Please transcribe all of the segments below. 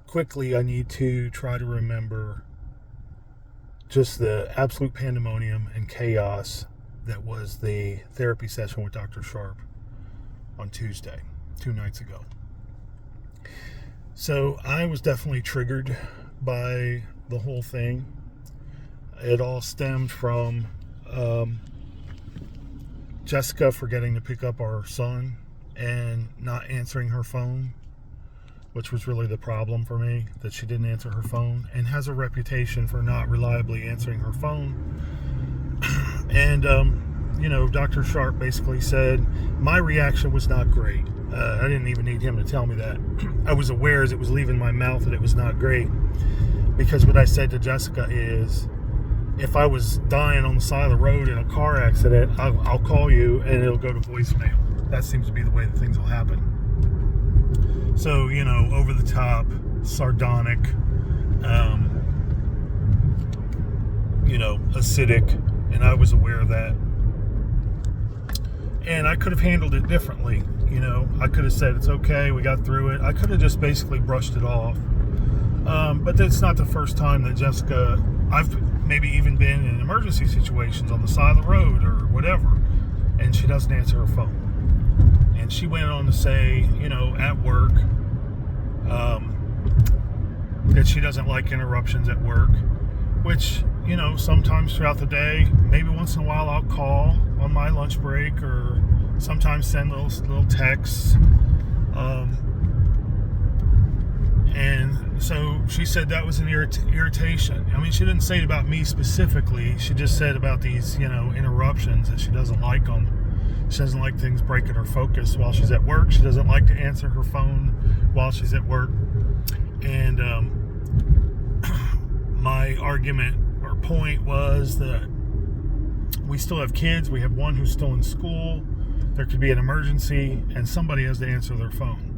quickly I need to try to remember just the absolute pandemonium and chaos that was the therapy session with Dr. Sharp on Tuesday, 2 nights ago. So I was definitely triggered by the whole thing. It all stemmed from Jessica forgetting to pick up our son and not answering her phone, which was really the problem for me, that she didn't answer her phone and has a reputation for not reliably answering her phone. And, Dr. Sharp basically said my reaction was not great. I didn't even need him to tell me that. I was aware as it was leaving my mouth that it was not great, because what I said to Jessica is, if I was dying on the side of the road in a car accident, I'll call you and it'll go to voicemail. That seems to be the way that things will happen. So, over the top, sardonic, acidic, and I was aware of that. And I could have handled it differently. I could have said, it's okay, we got through it. I could have just basically brushed it off. But that's not the first time that Jessica, I've maybe even been in emergency situations on the side of the road or whatever, and she doesn't answer her phone. And she went on to say, at work, that she doesn't like interruptions at work, which, sometimes throughout the day, maybe once in a while I'll call on my lunch break, or sometimes send little texts. And so she said that was an irritation. I mean, she didn't say it about me specifically. She just said about these, interruptions, that she doesn't like them. She doesn't like things breaking her focus while she's at work. She doesn't like to answer her phone while she's at work. And my argument or point was that we still have kids. We have one who's still in school. There could be an emergency, and somebody has to answer their phone.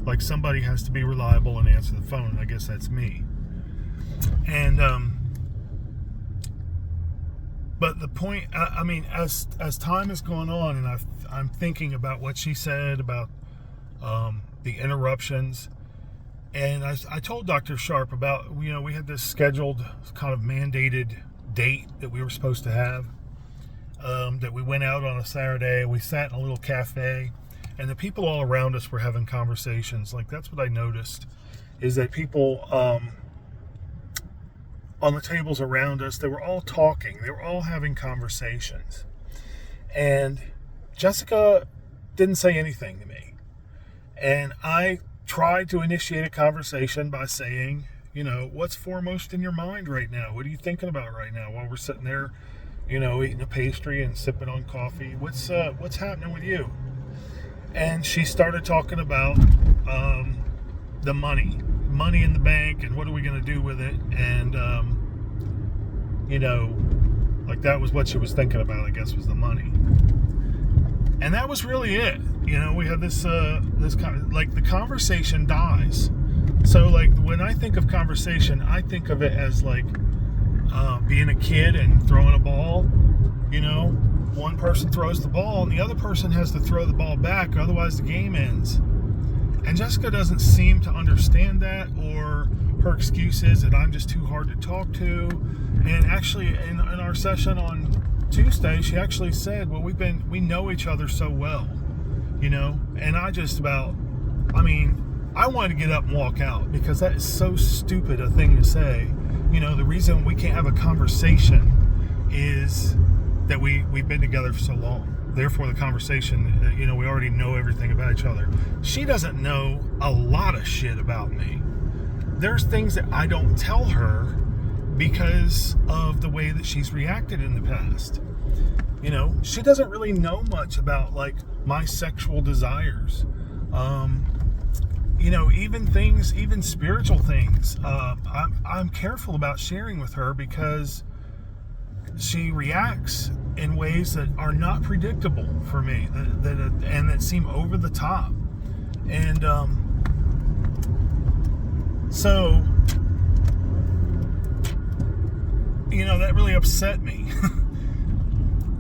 Like, somebody has to be reliable and answer the phone, and I guess that's me. And but the point, as time is going on, and I'm thinking about what she said about the interruptions, and I told Dr. Sharp about, we had this scheduled kind of mandated date that we were supposed to have, that we went out on a Saturday. We sat in a little cafe, and the people all around us were having conversations. Like, that's what I noticed, is that people on the tables around us, they were all talking. They were all having conversations. And Jessica didn't say anything to me. And I tried to initiate a conversation by saying, what's foremost in your mind right now? What are you thinking about right now while we're sitting there, eating a pastry and sipping on coffee? What's happening with you? And she started talking about the money in the bank, and what are we going to do with it? And, like, that was what she was thinking about, I guess, was the money. And that was really it. We had this kind of, like, the conversation dies. So, like, when I think of conversation, I think of it as, like, being a kid and throwing a ball. One person throws the ball and the other person has to throw the ball back, otherwise the game ends. And Jessica doesn't seem to understand that, or her excuse is that I'm just too hard to talk to. And actually, in our session on Tuesday, she actually said, well, we know each other so well, and I wanted to get up and walk out, because that is so stupid a thing to say. The reason we can't have a conversation is that we've been together for so long. Therefore, the conversation, we already know everything about each other. She doesn't know a lot of shit about me. There's things that I don't tell her because of the way that she's reacted in the past. She doesn't really know much about, like, my sexual desires. Even spiritual things. I'm careful about sharing with her, because she reacts in ways that are not predictable for me, that seem over the top. And so that really upset me.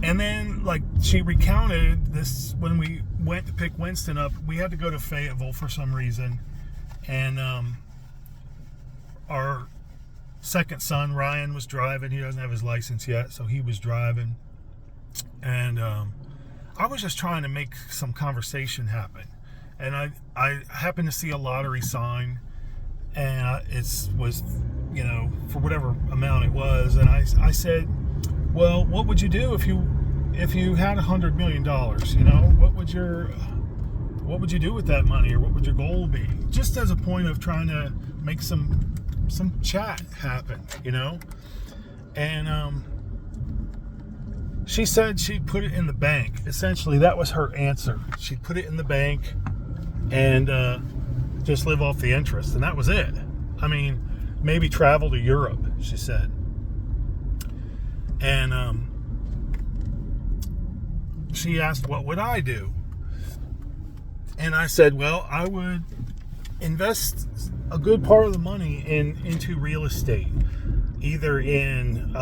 And then, like, she recounted this when we went to pick Winston up. We had to go to Fayetteville for some reason, and our second son, Ryan, was driving. He doesn't have his license yet, so he was driving. And I was just trying to make some conversation happen. And I happened to see a lottery sign, and it was, for whatever amount it was. And I said, well, what would you do if you had $100 million? What would you do with that money, or what would your goal be? Just as a point of trying to make some chat happen, And she said she'd put it in the bank. Essentially, that was her answer. She'd put it in the bank and just live off the interest, and that was it. I mean, maybe travel to Europe, she said. And she asked, what would I do? And I said, well, I would invest a good part of the money into real estate, either in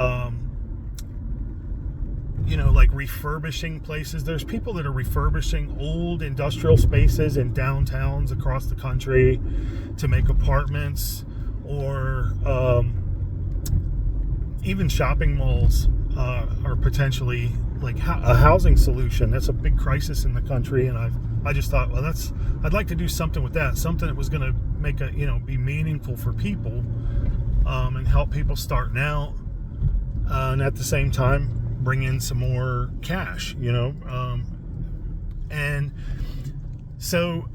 like refurbishing places. There's people that are refurbishing old industrial spaces in downtowns across the country to make apartments, or even shopping malls are potentially like a housing solution. That's a big crisis in the country, and I just thought, well, I'd like to do something with that, something that was going to make be meaningful for people, and help people starting out, and at the same time bring in some more cash, and so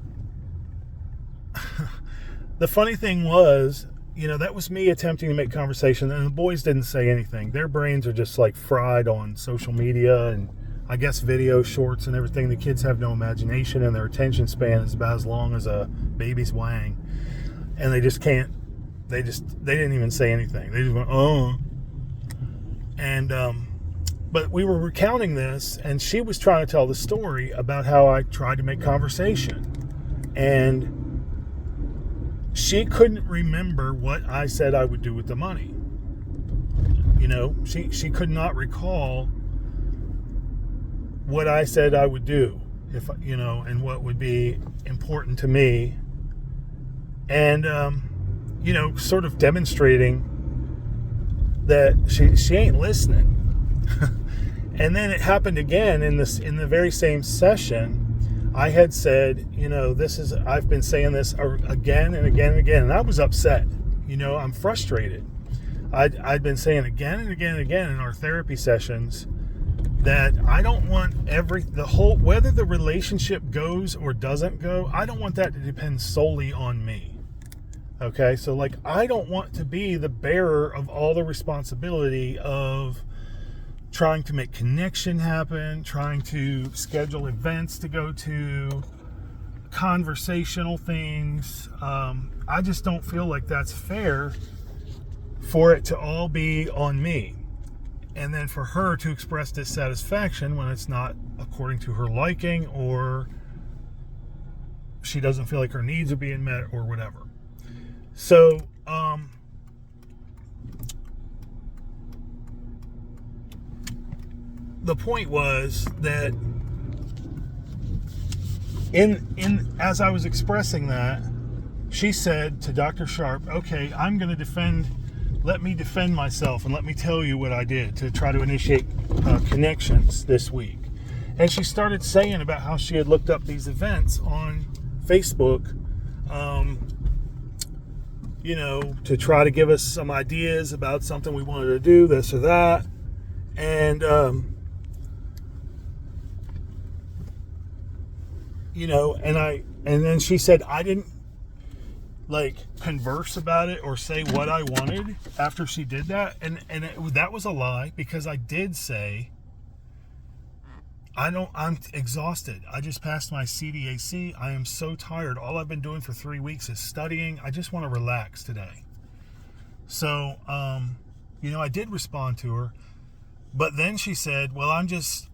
the funny thing was, that was me attempting to make conversation, and the boys didn't say anything. Their brains are just like fried on social media and I guess video shorts and everything. The kids have no imagination, and their attention span is about as long as a baby's wang, and they just can't. They didn't even say anything. They just went, oh. And but we were recounting this, and she was trying to tell the story about how I tried to make conversation, and she couldn't remember what I said I would do with the money. She could not recall what I said I would do, if and what would be important to me, and sort of demonstrating that she ain't listening. And then it happened again in the very same session. I had said, I've been saying this again and again and again, and I was upset. I'm frustrated. I'd been saying again and again and again in our therapy sessions that I don't want whether the relationship goes or doesn't go, I don't want that to depend solely on me. Okay, so I don't want to be the bearer of all the responsibility of trying to make connection happen, trying to schedule events to go to, conversational things. I just don't feel like that's fair for it to all be on me. And then for her to express dissatisfaction when it's not according to her liking, or she doesn't feel like her needs are being met, or whatever. So, the point was that as I was expressing that, she said to Dr. Sharp, okay, let me defend myself, and let me tell you what I did to try to initiate connections this week. And she started saying about how she had looked up these events on Facebook, to try to give us some ideas about something we wanted to do, this or that. And, and then she said, I didn't converse about it or say what I wanted after she did that. And that was a lie, because I did say, I'm exhausted. I just passed my CDAC. I am so tired. All I've been doing for 3 weeks is studying. I just want to relax today. So, I did respond to her, but then she said, well, I'm just,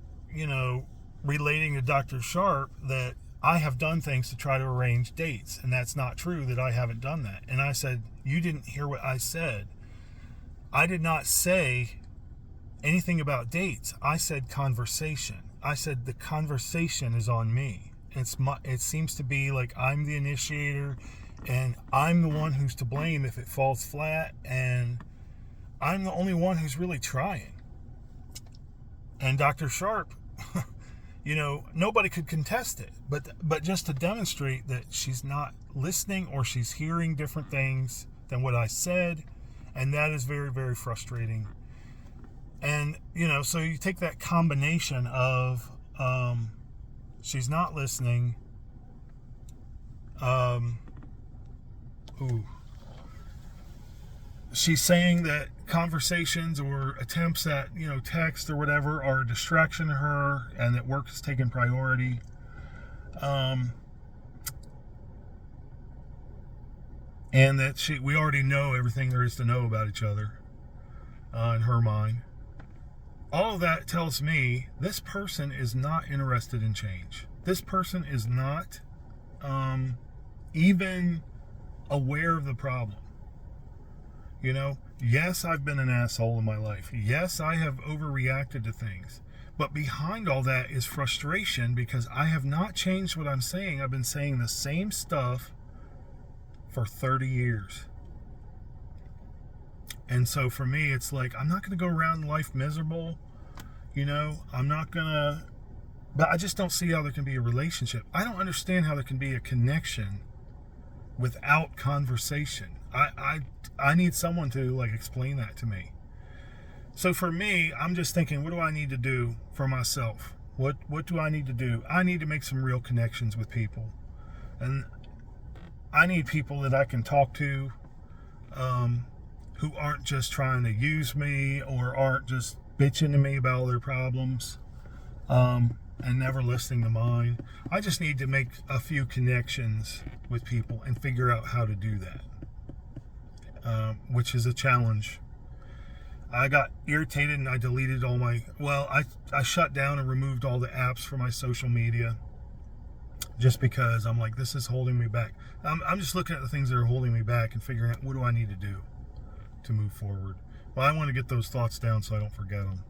relating to Dr. Sharp that I have done things to try to arrange dates, and that's not true, that I haven't done that. And I said, you didn't hear what I said. I did not say anything about dates. I said conversation. I said the conversation is on me. It seems to be like I'm the initiator, And I'm the one who's to blame if it falls flat, and I'm the only one who's really trying. And Dr. Sharp, nobody could contest it, but just to demonstrate that she's not listening, or she's hearing different things than what I said, and that is very, very frustrating. And so you take that combination of she's not listening, she's saying that conversations or attempts at text or whatever are a distraction to her, and that work is taking priority. And that we already know everything there is to know about each other, in her mind. All of that tells me this person is not interested in change. This person is not even aware of the problem. Yes, I've been an asshole in my life. Yes, I have overreacted to things. But behind all that is frustration, because I have not changed what I'm saying. I've been saying the same stuff for 30 years. And so for me, it's like, I'm not going to go around life miserable. I'm not going to, but I just don't see how there can be a relationship. I don't understand how there can be a connection without conversation. I need someone to explain that to me. So for me, I'm just thinking, what do I need to do for myself? What do I need to do? I need to make some real connections with people. And I need people that I can talk to, who aren't just trying to use me, or aren't just bitching to me about all their problems, and never listening to mine. I just need to make a few connections with people and figure out how to do that, which is a challenge. I got irritated and I deleted I shut down and removed all the apps for my social media, just because I'm like, this is holding me back. I'm just looking at the things that are holding me back and figuring out, what do I need to do to move forward. Well, I want to get those thoughts down so I don't forget them.